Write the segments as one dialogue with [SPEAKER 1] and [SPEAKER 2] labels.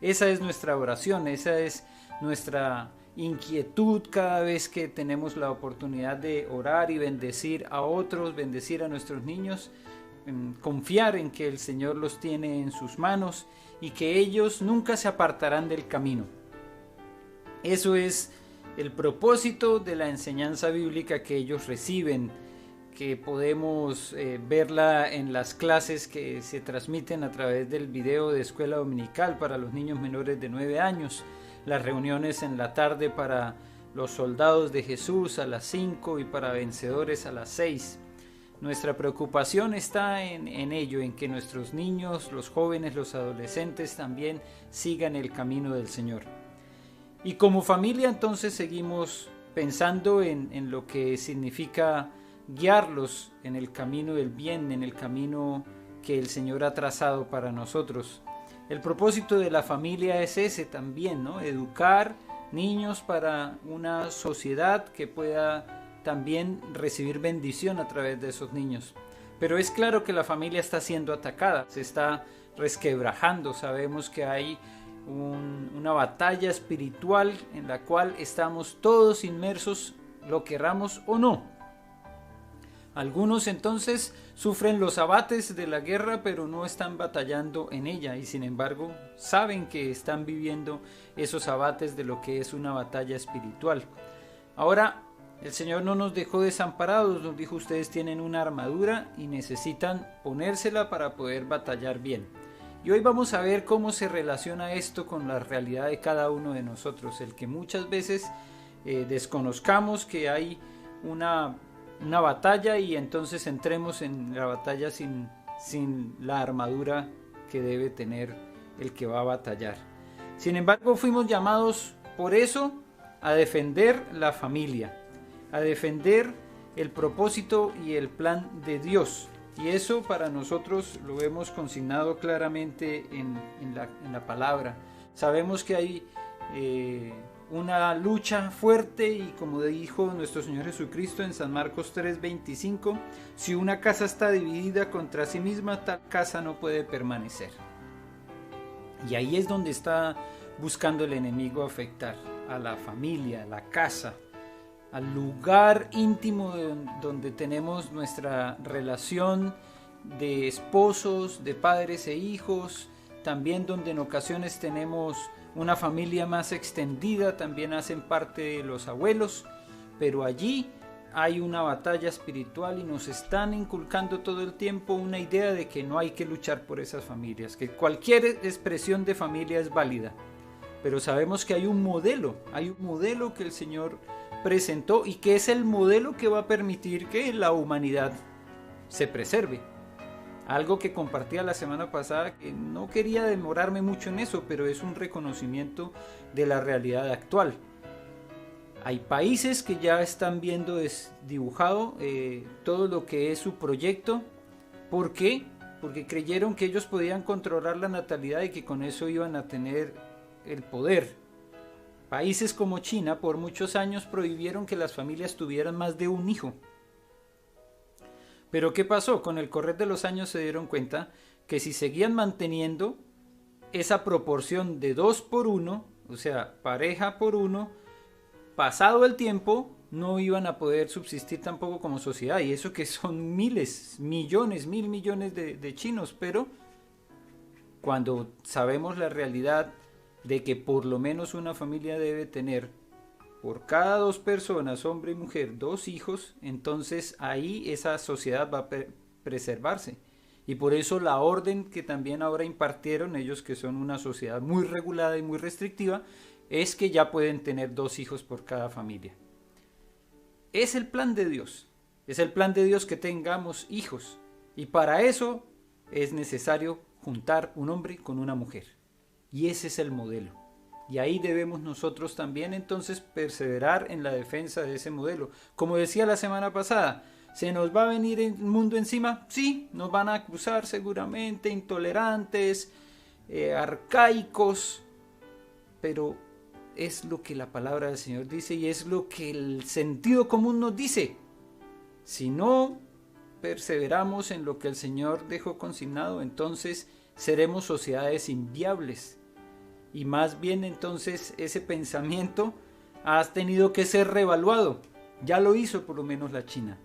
[SPEAKER 1] Esa es nuestra oración, esa es nuestra inquietud cada vez que tenemos la oportunidad de orar y bendecir a otros, bendecir a nuestros niños, confiar en que el Señor los tiene en sus manos y que ellos nunca se apartarán del camino. Eso es el propósito de la enseñanza bíblica que ellos reciben, que podemos verla en las clases que se transmiten a través del video de escuela dominical para los niños menores de 9 años, las reuniones en la tarde para los soldados de Jesús a las 5 y para vencedores a las 6. Nuestra preocupación está en ello, en que nuestros niños, los jóvenes, los adolescentes también sigan el camino del Señor. Y como familia entonces seguimos pensando en lo que significa guiarlos en el camino del bien, en el camino que el Señor ha trazado para nosotros. El propósito de la familia es ese también, ¿no? Educar niños para una sociedad que pueda también recibir bendición a través de esos niños. Pero es claro que la familia está siendo atacada, se está resquebrajando. Sabemos que hay una batalla espiritual en la cual estamos todos inmersos, lo querramos o no. Algunos entonces sufren los abates de la guerra, pero no están batallando en ella, y sin embargo saben que están viviendo esos abates de lo que es una batalla espiritual. Ahora, el Señor no nos dejó desamparados, nos dijo: ustedes tienen una armadura y necesitan ponérsela para poder batallar bien. Y hoy vamos a ver cómo se relaciona esto con la realidad de cada uno de nosotros, el que muchas veces desconozcamos que hay una batalla y entonces entremos en la batalla sin la armadura que debe tener el que va a batallar. Sin embargo, fuimos llamados por eso a defender la familia, a defender el propósito y el plan de Dios. Y eso para nosotros lo hemos consignado claramente en la palabra. Sabemos que hay una lucha fuerte, y como dijo nuestro Señor Jesucristo en San Marcos 3:25, si una casa está dividida contra sí misma, tal casa no puede permanecer. Y ahí es donde está buscando el enemigo afectar a la familia, a la casa, al lugar íntimo donde tenemos nuestra relación de esposos, de padres e hijos, también donde en ocasiones tenemos una familia más extendida, también hacen parte de los abuelos, pero allí hay una batalla espiritual y nos están inculcando todo el tiempo una idea de que no hay que luchar por esas familias, que cualquier expresión de familia es válida, pero sabemos que hay un modelo que el Señor presentó y que es el modelo que va a permitir que la humanidad se preserve. Algo que compartía la semana pasada, que no quería demorarme mucho en eso, pero es un reconocimiento de la realidad actual. Hay países que ya están viendo dibujado todo lo que es su proyecto. ¿Por qué? Porque creyeron que ellos podían controlar la natalidad y que con eso iban a tener el poder. Países como China por muchos años prohibieron que las familias tuvieran más de un hijo. Pero ¿qué pasó? Con el correr de los años se dieron cuenta que si seguían manteniendo esa proporción de 2:1, o sea, pareja por uno, pasado el tiempo no iban a poder subsistir tampoco como sociedad. Y eso que son miles, millones, mil millones de chinos, pero cuando sabemos la realidad de que por lo menos una familia debe tener por cada 2 personas, hombre y mujer, 2 hijos, entonces ahí esa sociedad va a preservarse. Y por eso la orden que también ahora impartieron ellos, que son una sociedad muy regulada y muy restrictiva, es que ya pueden tener 2 hijos por cada familia. Es el plan de Dios. Es el plan de Dios que tengamos hijos. Y para eso es necesario juntar un hombre con una mujer. Y ese es el modelo. Y ahí debemos nosotros también entonces perseverar en la defensa de ese modelo. Como decía la semana pasada, ¿se nos va a venir el mundo encima? Sí, nos van a acusar seguramente, intolerantes, arcaicos, pero es lo que la palabra del Señor dice y es lo que el sentido común nos dice. Si no perseveramos en lo que el Señor dejó consignado, entonces seremos sociedades inviables. y más bien entonces ese pensamiento ha tenido que ser reevaluado. Ya lo hizo por lo menos la China,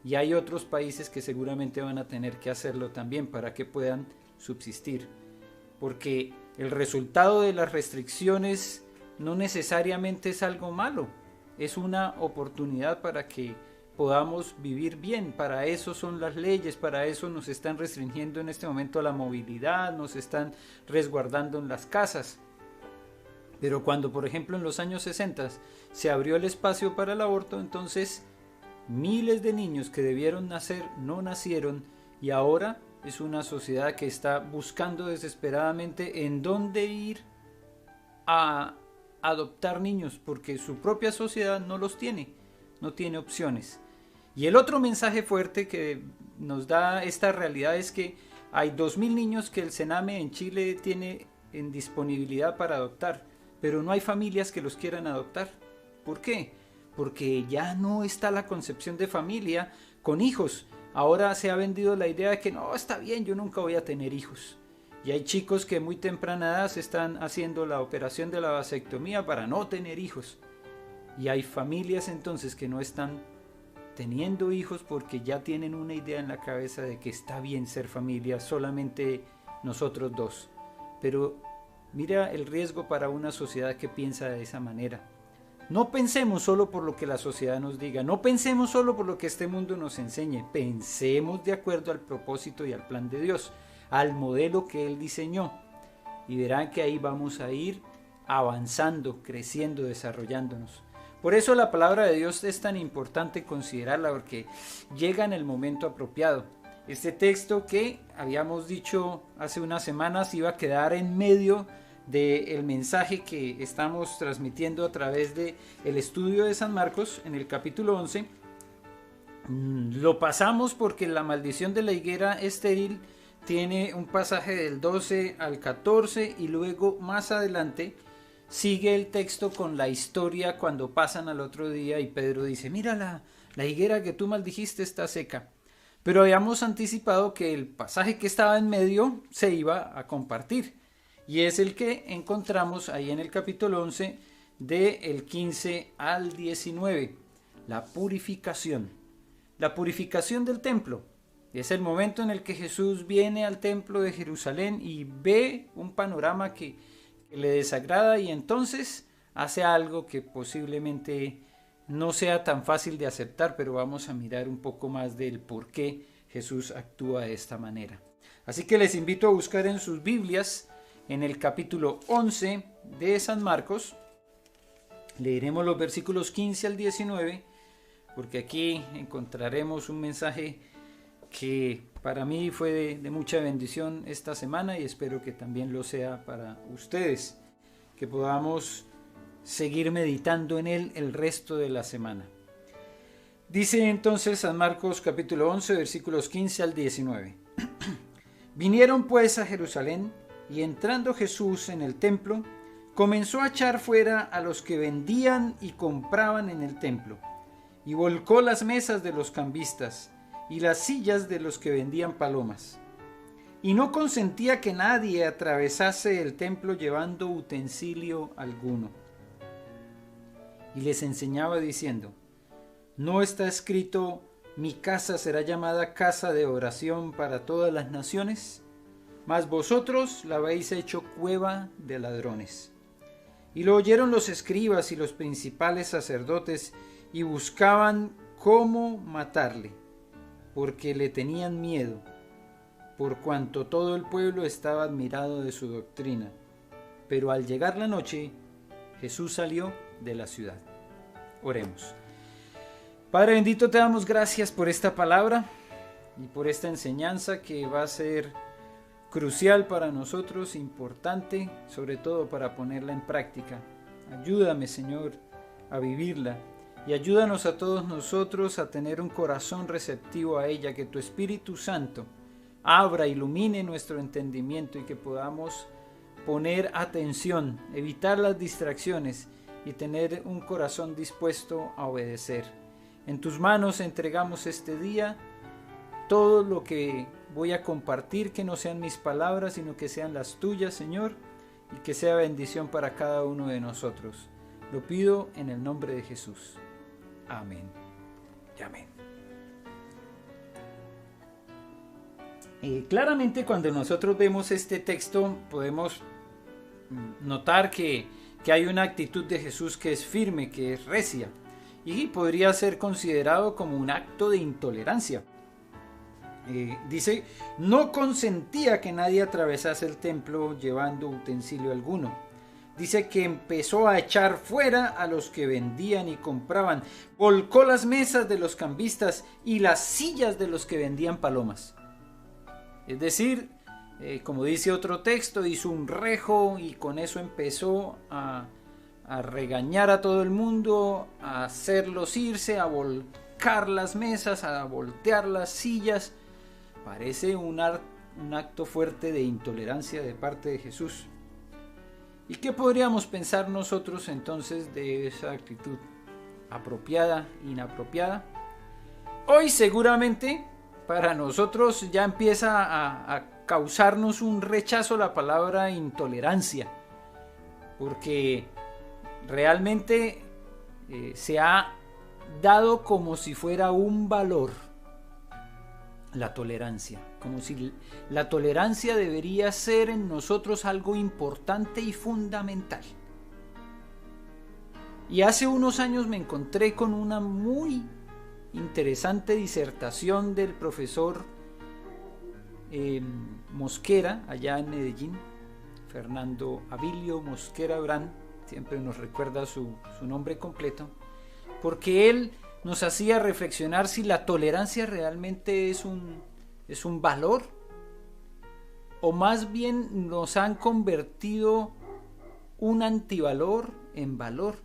[SPEAKER 1] y hay otros países que seguramente van a tener que hacerlo también para que puedan subsistir, porque el resultado de las restricciones no necesariamente es algo malo, es una oportunidad para que podamos vivir bien. Para eso son las leyes, para eso nos están restringiendo en este momento la movilidad, nos están resguardando en las casas. Pero cuando, por ejemplo, en los años 60 se abrió el espacio para el aborto, entonces miles de niños que debieron nacer no nacieron, y ahora es una sociedad que está buscando desesperadamente en dónde ir a adoptar niños, porque su propia sociedad no los tiene, no tiene opciones. Y el otro mensaje fuerte que nos da esta realidad es que hay 2000 niños que el Sename en Chile tiene en disponibilidad para adoptar, pero no hay familias que los quieran adoptar. ¿Por qué? Porque ya no está la concepción de familia con hijos. Ahora se ha vendido la idea de que no, está bien, yo nunca voy a tener hijos. Y hay chicos que muy temprana edad se están haciendo la operación de la vasectomía para no tener hijos. Y hay familias entonces que no están teniendo hijos porque ya tienen una idea en la cabeza de que está bien ser familia, solamente nosotros dos. Pero mira el riesgo para una sociedad que piensa de esa manera. No pensemos solo por lo que la sociedad nos diga, no pensemos solo por lo que este mundo nos enseñe, pensemos de acuerdo al propósito y al plan de Dios, al modelo que Él diseñó, y verán que ahí vamos a ir avanzando, creciendo, desarrollándonos. Por eso la palabra de Dios es tan importante considerarla, porque llega en el momento apropiado. Este texto que habíamos dicho hace unas semanas iba a quedar en medio del mensaje que estamos transmitiendo a través del estudio de San Marcos en el capítulo 11. Lo pasamos porque la maldición de la higuera estéril tiene un pasaje del 12 al 14 y luego más adelante sigue el texto con la historia cuando pasan al otro día y Pedro dice, mira, la higuera que tú maldijiste está seca. Pero habíamos anticipado que el pasaje que estaba en medio se iba a compartir, y es el que encontramos ahí en el capítulo 11 del 15 al 19, la purificación. La purificación del templo. Es el momento en el que Jesús viene al templo de Jerusalén y ve un panorama que le desagrada, y entonces hace algo que posiblemente no sea tan fácil de aceptar, pero vamos a mirar un poco más del por qué Jesús actúa de esta manera. Así que les invito a buscar en sus Biblias en el capítulo 11 de San Marcos. Leeremos los versículos 15 al 19, porque aquí encontraremos un mensaje que para mí fue de mucha bendición esta semana, y espero que también lo sea para ustedes, que podamos seguir meditando en él el resto de la semana. Dice entonces San Marcos capítulo 11 versículos 15 al 19. Vinieron pues a Jerusalén, y entrando Jesús en el templo, comenzó a echar fuera a los que vendían y compraban en el templo, y volcó las mesas de los cambistas y las sillas de los que vendían palomas. Y no consentía que nadie atravesase el templo llevando utensilio alguno. Y les enseñaba diciendo, ¿no está escrito, mi casa será llamada casa de oración para todas las naciones? Mas vosotros la habéis hecho cueva de ladrones. Y lo oyeron los escribas y los principales sacerdotes, y buscaban cómo matarle, porque le tenían miedo, por cuanto todo el pueblo estaba admirado de su doctrina. Pero al llegar la noche, Jesús salió de la ciudad. Oremos. Padre bendito, te damos gracias por esta palabra y por esta enseñanza que va a ser crucial para nosotros, importante, sobre todo para ponerla en práctica. Ayúdame, Señor, a vivirla, y ayúdanos a todos nosotros a tener un corazón receptivo a ella, que tu Espíritu Santo abra, ilumine nuestro entendimiento, y que podamos poner atención, evitar las distracciones y tener un corazón dispuesto a obedecer. En tus manos entregamos este día todo lo que voy a compartir, que no sean mis palabras, sino que sean las tuyas, Señor, y que sea bendición para cada uno de nosotros. Lo pido en el nombre de Jesús. Amén y amén. Claramente cuando nosotros vemos este texto podemos notar que hay una actitud de Jesús que es firme, que es recia, y podría ser considerado como un acto de intolerancia. Dice, no consentía que nadie atravesase el templo llevando utensilio alguno. Dice que empezó a echar fuera a los que vendían y compraban, volcó las mesas de los cambistas y las sillas de los que vendían palomas. Es decir, como dice otro texto, hizo un rejo y con eso empezó a regañar a todo el mundo, a hacerlos irse, a volcar las mesas, a voltear las sillas. Parece un acto fuerte de intolerancia de parte de Jesús. ¿Y qué podríamos pensar nosotros entonces de esa actitud? ¿Apropiada, inapropiada? Hoy seguramente para nosotros ya empieza a causarnos un rechazo la palabra intolerancia, porque realmente se ha dado como si fuera un valor la tolerancia, como si la tolerancia debería ser en nosotros algo importante y fundamental. Y hace unos años me encontré con una muy interesante disertación del profesor Mosquera, allá en Medellín, Fernando Abilio Mosquera Brand, siempre nos recuerda su nombre completo, porque él nos hacía reflexionar si la tolerancia realmente es un valor, o más bien nos han convertido un antivalor en valor.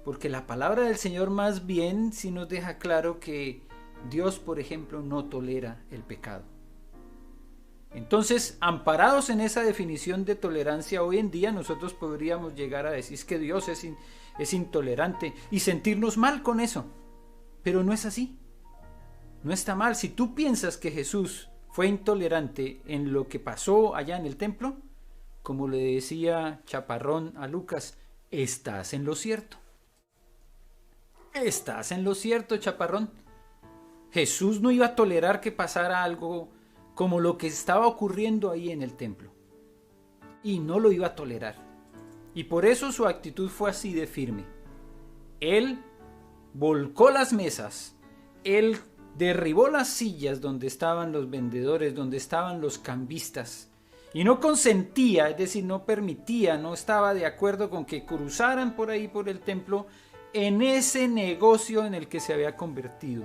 [SPEAKER 1] Porque la palabra del Señor más bien sí nos deja claro que Dios, por ejemplo, no tolera el pecado. Entonces, amparados en esa definición de tolerancia, hoy en día nosotros podríamos llegar a decir que Dios es intolerante y sentirnos mal con eso. Pero no es así. No está mal. Si tú piensas que Jesús fue intolerante en lo que pasó allá en el templo, como le decía Chaparrón a Lucas, estás en lo cierto. Estás en lo cierto, Chaparrón. Jesús no iba a tolerar que pasara algo como lo que estaba ocurriendo ahí en el templo. Y no lo iba a tolerar. Y por eso su actitud fue así de firme. Él volcó las mesas. Él derribó las sillas donde estaban los vendedores, donde estaban los cambistas. Y no consentía, es decir, no permitía, no estaba de acuerdo con que cruzaran por ahí por el templo en ese negocio en el que se había convertido,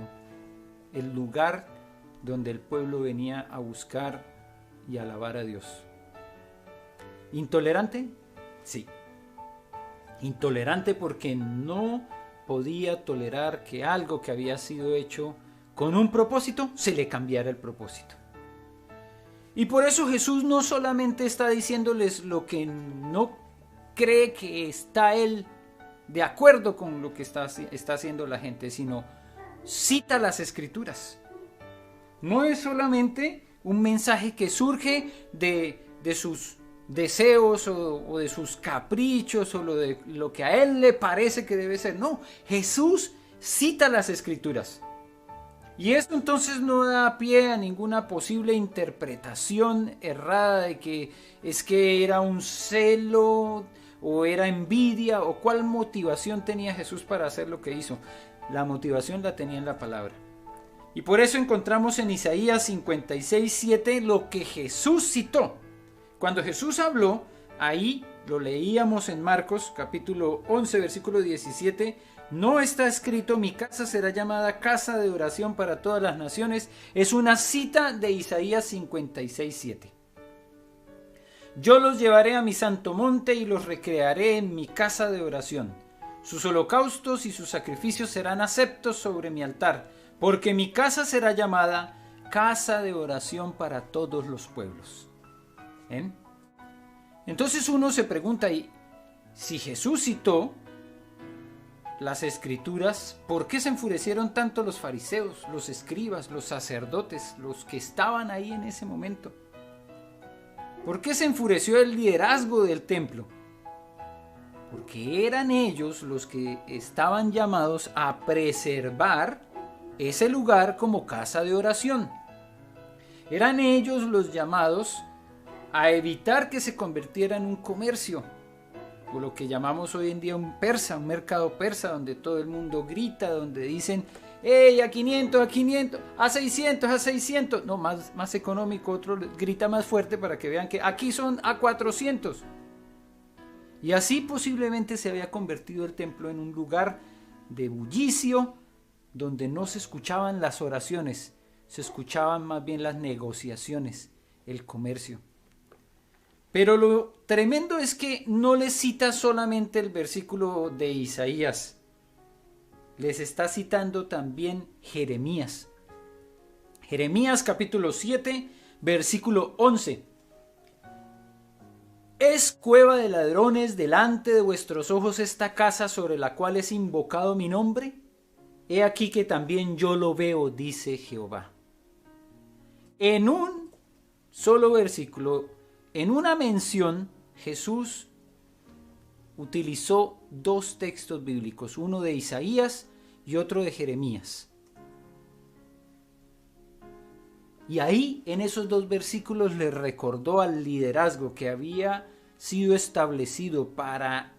[SPEAKER 1] el lugar donde el pueblo venía a buscar y alabar a Dios. ¿Intolerante? Sí. Intolerante porque no podía tolerar que algo que había sido hecho con un propósito se le cambiara el propósito. Y por eso Jesús no solamente está diciéndoles lo que no cree que está él de acuerdo con lo que está haciendo la gente, sino cita las Escrituras. No es solamente un mensaje que surge de sus deseos o de sus caprichos o de lo que a él le parece que debe ser. No, Jesús cita las Escrituras. Y esto entonces no da pie a ninguna posible interpretación errada de que es que era un celo o era envidia o cuál motivación tenía Jesús para hacer lo que hizo. La motivación la tenía en la palabra. Y por eso encontramos en Isaías 56:7 lo que Jesús citó. Cuando Jesús habló, ahí lo leíamos en Marcos capítulo 11 versículo 17, no está escrito mi casa será llamada casa de oración para todas las naciones. Es una cita de Isaías 56:7. Yo los llevaré a mi santo monte y los recrearé en mi casa de oración. Sus holocaustos y sus sacrificios serán aceptos sobre mi altar, porque mi casa será llamada casa de oración para todos los pueblos. ¿Eh? Entonces uno se pregunta, ¿y si Jesús citó las Escrituras, por qué se enfurecieron tanto los fariseos, los escribas, los sacerdotes, los que estaban ahí en ese momento? ¿Por qué se enfureció el liderazgo del templo? Porque eran ellos los que estaban llamados a preservar ese lugar como casa de oración. Eran ellos los llamados a evitar que se convirtiera en un comercio, o lo que llamamos hoy en día un mercado persa, donde todo el mundo grita, donde dicen, ¡hey, a 500, a 500, a 600, a 600! No, más económico, otro grita más fuerte para que vean que aquí son a 400. Y así posiblemente se había convertido el templo en un lugar de bullicio, donde no se escuchaban las oraciones, se escuchaban más bien las negociaciones, el comercio. Pero lo tremendo es que no les cita solamente el versículo de Isaías, les está citando también Jeremías. Jeremías capítulo 7, versículo 11. ¿Es cueva de ladrones delante de vuestros ojos esta casa sobre la cual es invocado mi nombre? He aquí que también yo lo veo, dice Jehová. En un solo versículo, en una mención, Jesús utilizó dos textos bíblicos, uno de Isaías y otro de Jeremías. Y ahí, en esos dos versículos, le recordó al liderazgo que había sido establecido para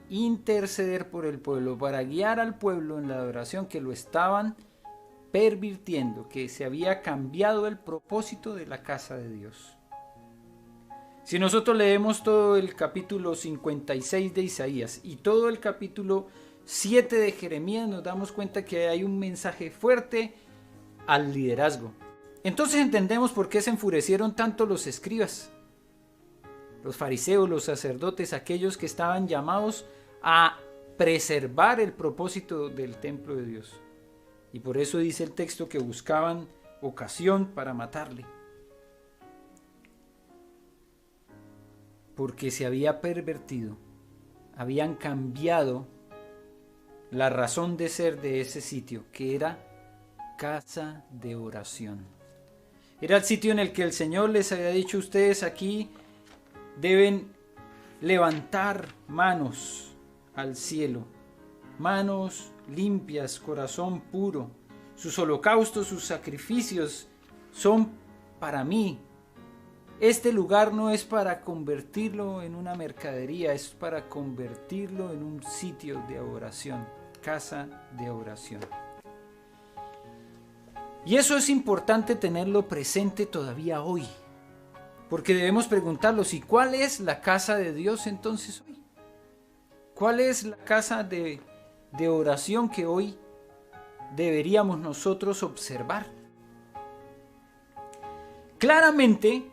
[SPEAKER 1] interceder por el pueblo, para guiar al pueblo en la adoración, que lo estaban pervirtiendo, que se había cambiado el propósito de la casa de Dios. Si nosotros leemos todo el capítulo 56 de Isaías y todo el capítulo 7 de Jeremías, nos damos cuenta que hay un mensaje fuerte al liderazgo. Entonces entendemos por qué se enfurecieron tanto los escribas, los fariseos, los sacerdotes, aquellos que estaban llamados a preservar el propósito del templo de Dios. Y por eso dice el texto que buscaban ocasión para matarle. Porque se había pervertido, habían cambiado la razón de ser de ese sitio, que era casa de oración. Era el sitio en el que el Señor les había dicho, ustedes aquí deben levantar manos al cielo, manos limpias, corazón puro. Sus holocaustos, sus sacrificios son para mí. Este lugar no es para convertirlo en una mercadería, es para convertirlo en un sitio de oración, casa de oración. Y eso es importante tenerlo presente todavía hoy, porque debemos preguntarnos, ¿y cuál es la casa de Dios entonces hoy? ¿Cuál es la casa de oración que hoy deberíamos nosotros observar? Claramente,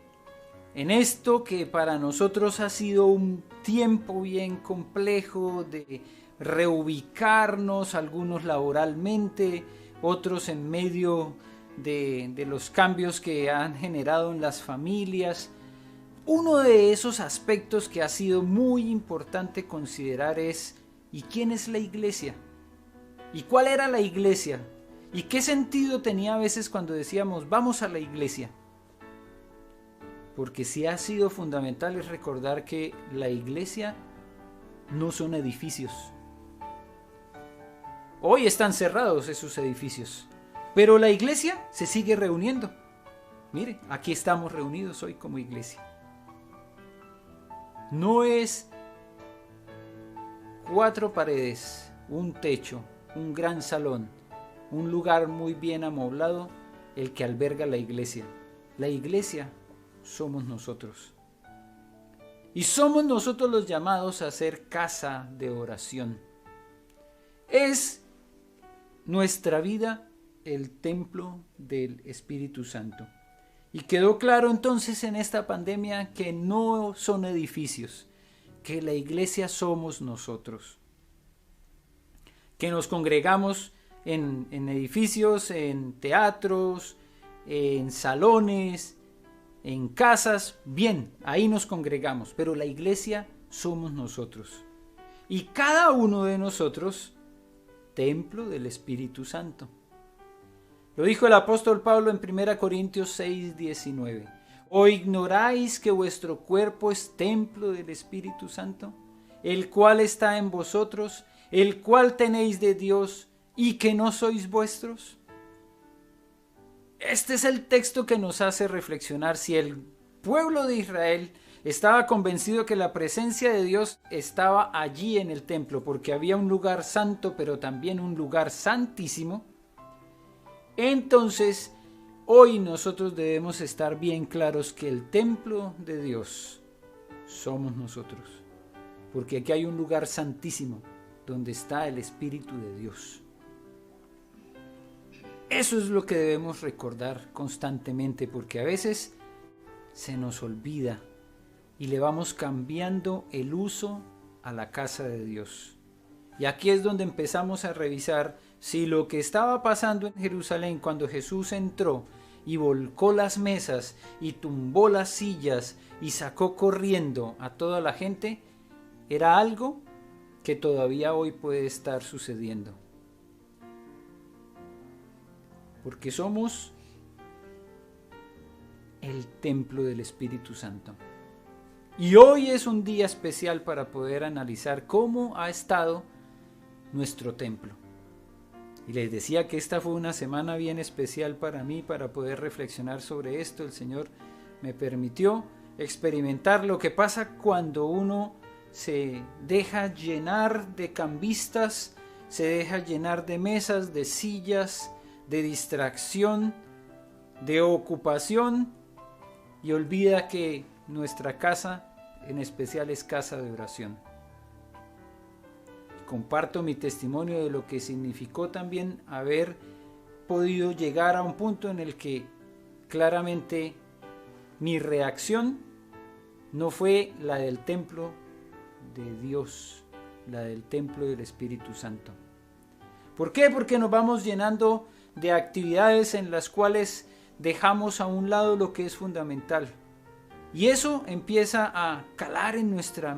[SPEAKER 1] en esto que para nosotros ha sido un tiempo bien complejo de reubicarnos, algunos laboralmente, otros en medio de los cambios que han generado en las familias, uno de esos aspectos que ha sido muy importante considerar es ¿y quién es la iglesia? ¿Y cuál era la iglesia? ¿Y qué sentido tenía a veces cuando decíamos vamos a la iglesia? Porque sí ha sido fundamental es recordar que la iglesia no son edificios. Hoy están cerrados esos edificios, pero la iglesia se sigue reuniendo. Mire, aquí estamos reunidos hoy como iglesia. No es 4 paredes, un techo, un gran salón, un lugar muy bien amoblado el que alberga la iglesia. La iglesia somos nosotros. Y somos nosotros los llamados a ser casa de oración. Es nuestra vida el templo del Espíritu Santo. Y quedó claro entonces en esta pandemia que no son edificios, que la iglesia somos nosotros. Que nos congregamos en edificios, en teatros, en salones, en casas, bien, ahí nos congregamos, pero la iglesia somos nosotros. Y cada uno de nosotros, templo del Espíritu Santo. Lo dijo el apóstol Pablo en 1 Corintios 6:19. ¿O ignoráis que vuestro cuerpo es templo del Espíritu Santo, el cual está en vosotros, el cual tenéis de Dios, y que no sois vuestros? Este es el texto que nos hace reflexionar. Si el pueblo de Israel estaba convencido que la presencia de Dios estaba allí en el templo, porque había un lugar santo, pero también un lugar santísimo, entonces hoy nosotros debemos estar bien claros que el templo de Dios somos nosotros, porque aquí hay un lugar santísimo donde está el Espíritu de Dios. Eso es lo que debemos recordar constantemente, porque a veces se nos olvida y le vamos cambiando el uso a la casa de Dios. Y aquí es donde empezamos a revisar si lo que estaba pasando en Jerusalén cuando Jesús entró y volcó las mesas y tumbó las sillas y sacó corriendo a toda la gente, era algo que todavía hoy puede estar sucediendo. Porque somos el templo del Espíritu Santo. Y hoy es un día especial para poder analizar cómo ha estado nuestro templo. Y les decía que esta fue una semana bien especial para mí, para poder reflexionar sobre esto. El Señor me permitió experimentar lo que pasa cuando uno se deja llenar de cambistas, se deja llenar de mesas, de sillas, de distracción, de ocupación, y olvida que nuestra casa en especial es casa de oración. Comparto mi testimonio de lo que significó también haber podido llegar a un punto en el que claramente mi reacción no fue la del templo de Dios, la del templo del Espíritu Santo. ¿Por qué? Porque nos vamos llenando de actividades en las cuales dejamos a un lado lo que es fundamental. Y eso empieza a calar en nuestra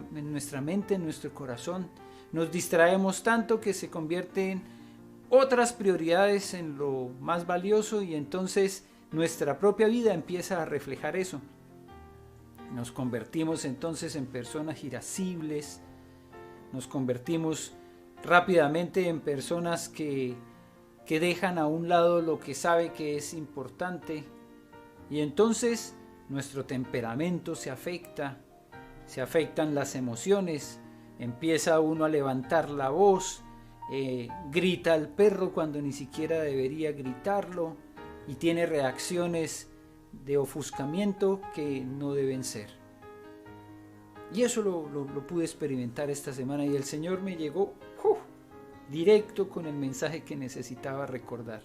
[SPEAKER 1] mente, en nuestro corazón. Nos distraemos tanto que se convierten otras prioridades en lo más valioso, y entonces nuestra propia vida empieza a reflejar eso. Nos convertimos entonces en personas irascibles, nos convertimos rápidamente en personas que dejan a un lado lo que sabe que es importante, y entonces nuestro temperamento se afectan las emociones, empieza uno a levantar la voz, grita al perro cuando ni siquiera debería gritarlo, y tiene reacciones de ofuscamiento que no deben ser. Y eso lo pude experimentar esta semana, y el Señor me llegó directo con el mensaje que necesitaba recordar.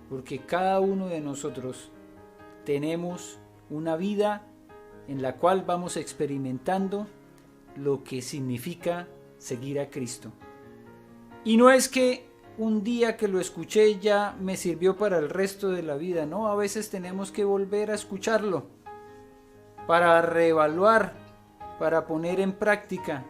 [SPEAKER 1] Porque cada uno de nosotros tenemos una vida en la cual vamos experimentando lo que significa seguir a Cristo. Y no es que un día que lo escuché ya me sirvió para el resto de la vida, no, a veces tenemos que volver a escucharlo para reevaluar, para poner en práctica,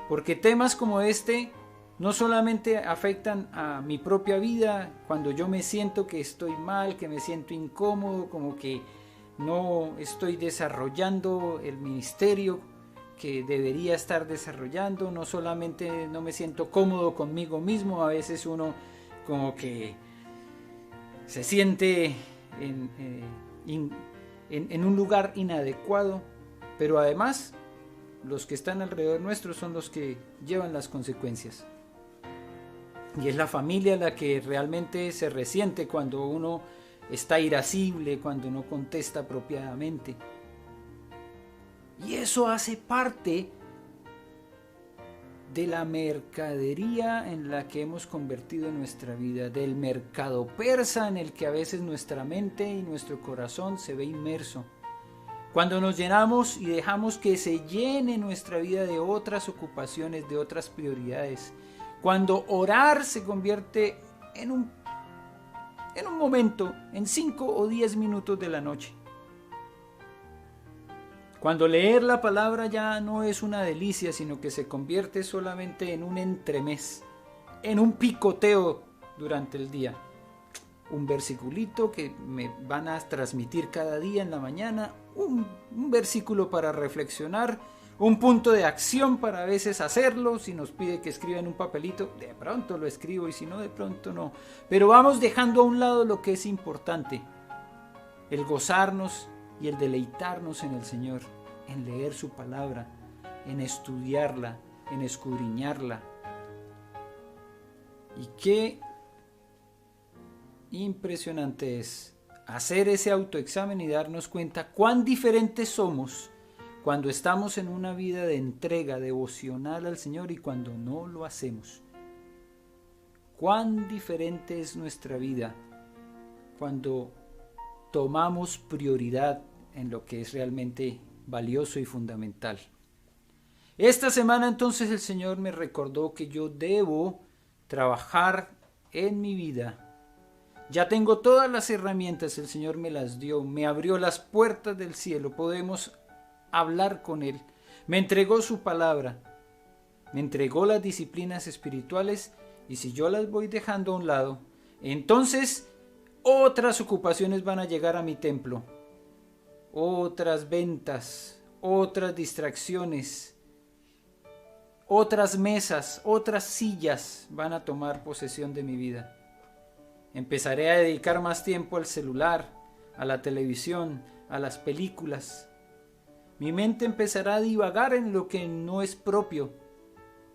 [SPEAKER 1] porque temas como este no solamente afectan a mi propia vida, cuando yo me siento que estoy mal, que me siento incómodo, como que no estoy desarrollando el ministerio que debería estar desarrollando, no solamente no me siento cómodo conmigo mismo, a veces uno como que se siente en un lugar inadecuado, pero además los que están alrededor nuestro son los que llevan las consecuencias. Y es la familia la que realmente se resiente cuando uno está irascible, cuando no contesta apropiadamente. Y eso hace parte de la mercadería en la que hemos convertido nuestra vida, del mercado persa en el que a veces nuestra mente y nuestro corazón se ve inmerso. Cuando nos llenamos y dejamos que se llene nuestra vida de otras ocupaciones, de otras prioridades. Cuando orar se convierte en un momento, en 5 o 10 minutos de la noche. Cuando leer la palabra ya no es una delicia, sino que se convierte solamente en un entremés, en un picoteo durante el día. un versiculito que me van a transmitir cada día en la mañana, un versículo para reflexionar, un punto de acción para a veces hacerlo. Si nos pide que escriba en un papelito, de pronto lo escribo, y si no, de pronto no. Pero vamos dejando a un lado lo que es importante, el gozarnos y el deleitarnos en el Señor, en leer su palabra, en estudiarla, en escudriñarla. Y qué impresionante es hacer ese autoexamen y darnos cuenta cuán diferentes somos cuando estamos en una vida de entrega devocional al Señor y cuando no lo hacemos. Cuán diferente es nuestra vida cuando tomamos prioridad en lo que es realmente valioso y fundamental. Esta semana entonces el Señor me recordó que yo debo trabajar en mi vida. Ya tengo todas las herramientas, el Señor me las dio, me abrió las puertas del cielo, podemos hablar con Él, me entregó su palabra, me entregó las disciplinas espirituales, y si yo las voy dejando a un lado, entonces otras ocupaciones van a llegar a mi templo, otras ventas, otras distracciones, otras mesas, otras sillas van a tomar posesión de mi vida. Empezaré a dedicar más tiempo al celular, a la televisión, a las películas. Mi mente empezará a divagar en lo que no es propio,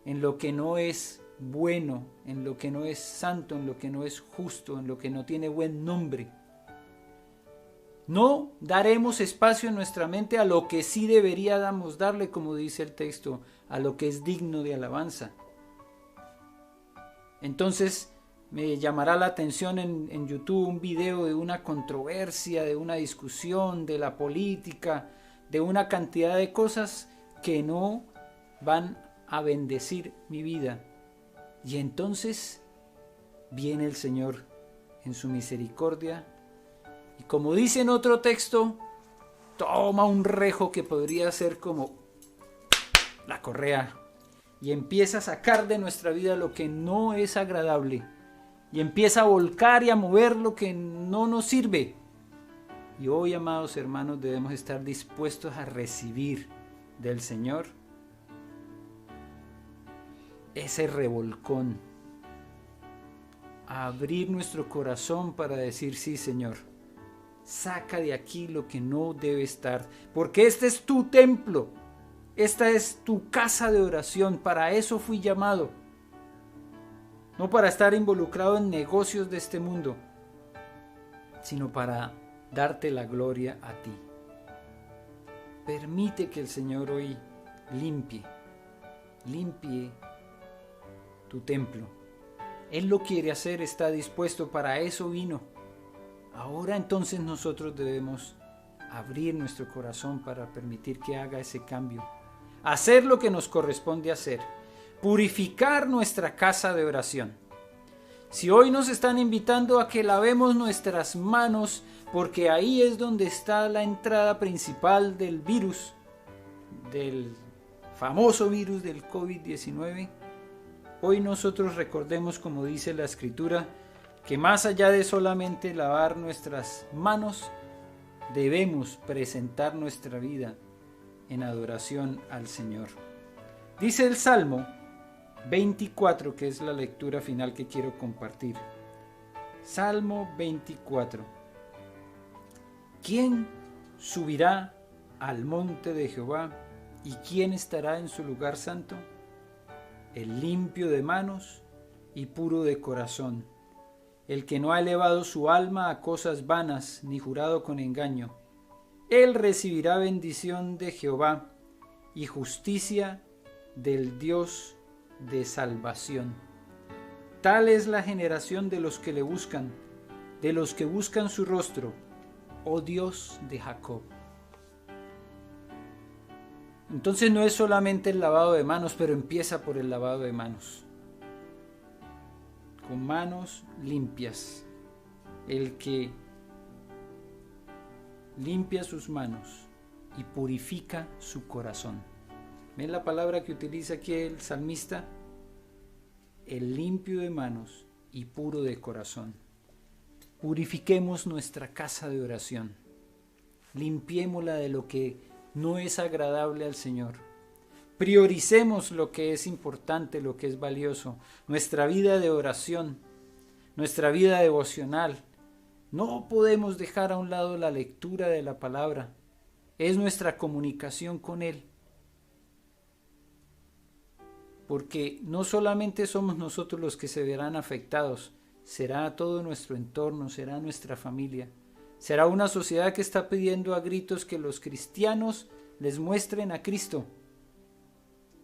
[SPEAKER 1] en lo que no es bueno, en lo que no es santo, en lo que no es justo, en lo que no tiene buen nombre. No daremos espacio en nuestra mente a lo que sí deberíamos darle, como dice el texto, a lo que es digno de alabanza. Entonces me llamará la atención en YouTube un video de una controversia, de una discusión, de la política, de una cantidad de cosas que no van a bendecir mi vida. Y entonces viene el Señor en su misericordia y, como dice en otro texto, toma un rejo que podría ser como la correa y empieza a sacar de nuestra vida lo que no es agradable y empieza a volcar y a mover lo que no nos sirve. Y hoy, amados hermanos, debemos estar dispuestos a recibir del Señor ese revolcón, a abrir nuestro corazón para decir: sí, Señor, saca de aquí lo que no debe estar, porque este es tu templo, esta es tu casa de oración, para eso fui llamado, no para estar involucrado en negocios de este mundo, sino para darte la gloria a ti. Permite que el Señor hoy limpie tu templo. Él lo quiere hacer, está dispuesto, para eso vino. Ahora entonces nosotros debemos abrir nuestro corazón para permitir que haga ese cambio, hacer lo que nos corresponde hacer, purificar nuestra casa de oración. Si hoy nos están invitando a que lavemos nuestras manos, porque ahí es donde está la entrada principal del virus, del famoso virus del COVID-19, hoy nosotros recordemos, como dice la Escritura, que más allá de solamente lavar nuestras manos, debemos presentar nuestra vida en adoración al Señor. Dice el Salmo 24, que es la lectura final que quiero compartir. Salmo 24. ¿Quién subirá al monte de Jehová y quién estará en su lugar santo? El limpio de manos y puro de corazón, el que no ha elevado su alma a cosas vanas ni jurado con engaño. Él recibirá bendición de Jehová y justicia del Dios de salvación. Tal es la generación de los que le buscan, de los que buscan su rostro, oh Dios de Jacob. Entonces no es solamente el lavado de manos, pero empieza por el lavado de manos. Con manos limpias. El que limpia sus manos y purifica su corazón. ¿Ven la palabra que utiliza aquí el salmista? El limpio de manos y puro de corazón. Purifiquemos nuestra casa de oración. Limpiémosla de lo que no es agradable al Señor. Prioricemos lo que es importante, lo que es valioso. Nuestra vida de oración, nuestra vida devocional. No podemos dejar a un lado la lectura de la palabra. Es nuestra comunicación con Él. Porque no solamente somos nosotros los que se verán afectados, será todo nuestro entorno, será nuestra familia. Será una sociedad que está pidiendo a gritos que los cristianos les muestren a Cristo.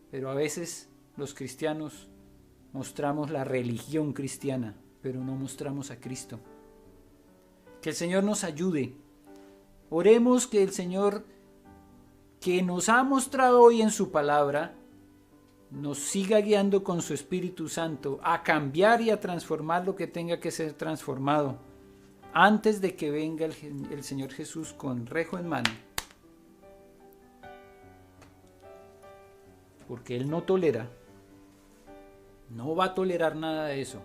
[SPEAKER 1] Pero a veces los cristianos mostramos la religión cristiana, pero no mostramos a Cristo. Que el Señor nos ayude. Oremos que el Señor, que nos ha mostrado hoy en su palabra, nos siga guiando con su Espíritu Santo a cambiar y a transformar lo que tenga que ser transformado antes de que venga el Señor Jesús con rejo en mano. Porque Él no tolera, no va a tolerar nada de eso.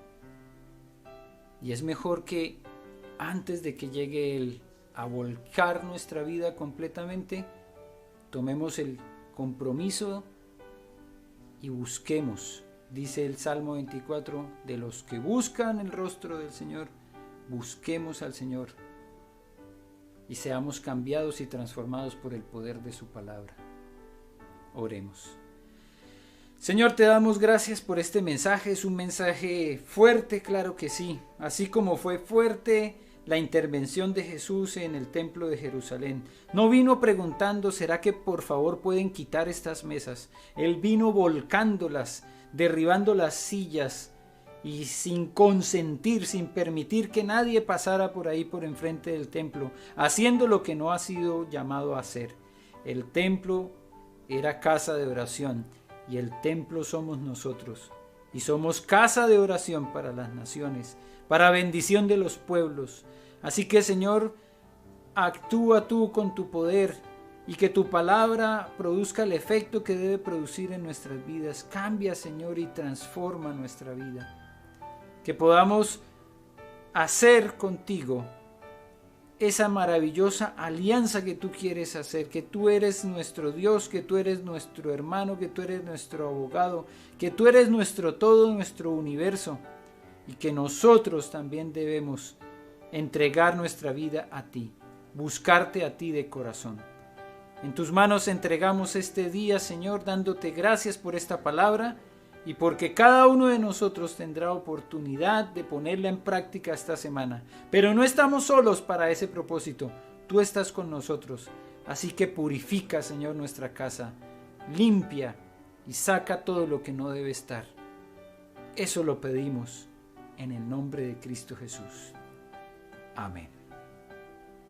[SPEAKER 1] Y es mejor que antes de que llegue Él a volcar nuestra vida completamente, tomemos el compromiso y busquemos, dice el Salmo 24, de los que buscan el rostro del Señor, busquemos al Señor y seamos cambiados y transformados por el poder de su palabra. Oremos. Señor, te damos gracias por este mensaje. Es un mensaje fuerte, claro que sí, así como fue fuerte la intervención de Jesús en el templo de Jerusalén. No vino preguntando, ¿será que por favor pueden quitar estas mesas? Él vino volcándolas, derribando las sillas y sin consentir, sin permitir que nadie pasara por ahí por enfrente del templo, haciendo lo que no ha sido llamado a hacer. El templo era casa de oración y el templo somos nosotros. Y somos casa de oración para las naciones, para bendición de los pueblos. Así que, Señor, actúa tú con tu poder y que tu palabra produzca el efecto que debe producir en nuestras vidas. Cambia, Señor, y transforma nuestra vida. Que podamos hacer contigo esa maravillosa alianza que tú quieres hacer, que tú eres nuestro Dios, que tú eres nuestro hermano, que tú eres nuestro abogado, que tú eres nuestro todo, nuestro universo, y que nosotros también debemos entregar nuestra vida a ti, buscarte a ti de corazón. En tus manos entregamos este día, Señor, dándote gracias por esta palabra y porque cada uno de nosotros tendrá oportunidad de ponerla en práctica esta semana. Pero no estamos solos para ese propósito, tú estás con nosotros. Así que purifica, Señor, nuestra casa, limpia y saca todo lo que no debe estar. Eso lo pedimos en el nombre de Cristo Jesús. Amén.